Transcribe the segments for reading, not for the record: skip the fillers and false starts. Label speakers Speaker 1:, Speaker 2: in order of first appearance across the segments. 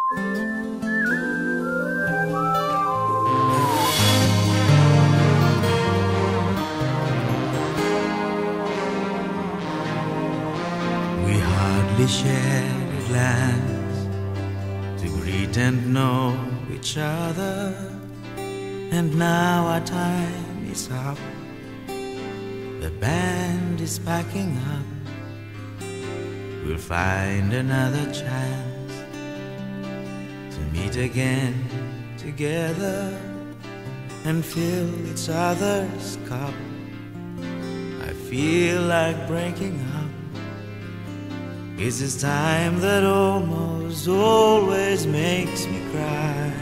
Speaker 1: We hardly shared a glance to greet and know each other, and now our time is up. The band is packing up. We'll find another chance to meet again together and fill each other's cup. I feel like breaking up. It's this time that almost always makes me cry.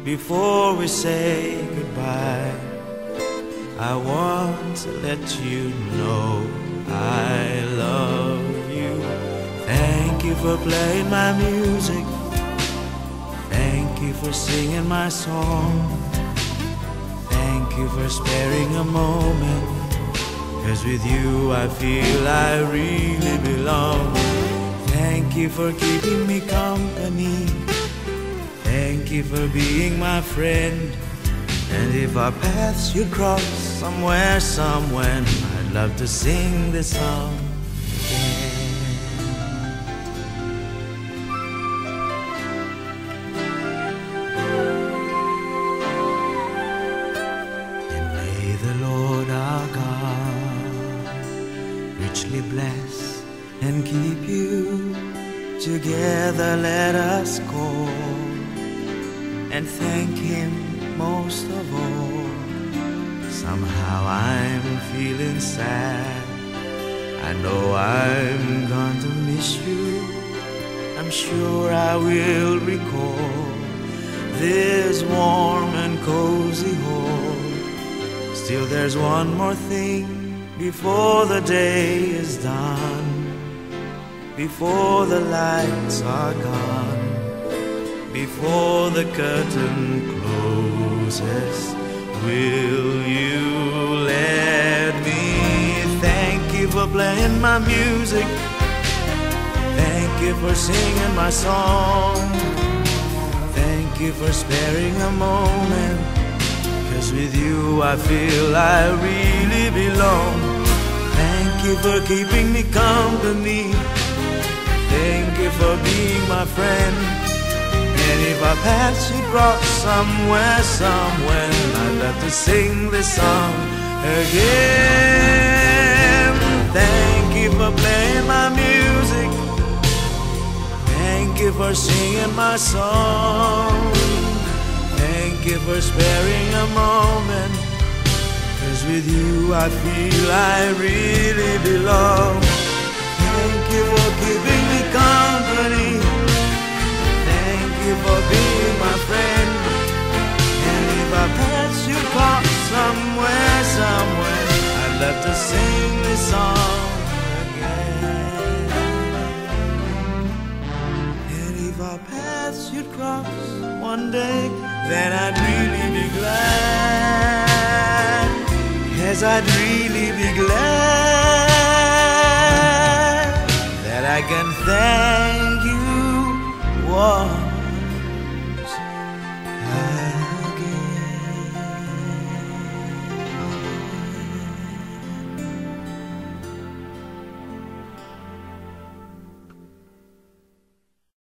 Speaker 1: Before we say goodbye, I want to let you know I love you. Thank you for playing my music. Thank you for singing my song. Thank you for sparing a moment, 'cause with you I feel I really belong. Thank you for keeping me company. Thank you for being my friend. And if our paths should cross somewhere, somewhen, I'd love to sing this song again. And may the Lord our God richly bless and keep you. Together let us call and thank Him most of all. Somehow I'm feeling sad. I know I'm going to miss you. I'm sure I will recall this warm and cozy home. Still there's one more thing before the day is done, before the lights are gone, before the curtain closes. Will you let me thank you for playing my music? Thank you for singing my song. Thank you for sparing a moment, 'cause with you I feel I really belong. Thank you for keeping me company. Thank you for being my friend. And if our paths should cross somewhere, somewhen, I'd love to sing this song again. Thank you for playing my music. Thank you for singing my song. Thank you for sparing a moment, 'cause with you I feel I really belong. Thank you for keeping me company. Thank you for being my friend. And if our paths should cross somewhere, somewhere, I'd love to sing this song again. And if our paths should cross one day, then I'd really be glad. Yes, I'd really be glad that I can thank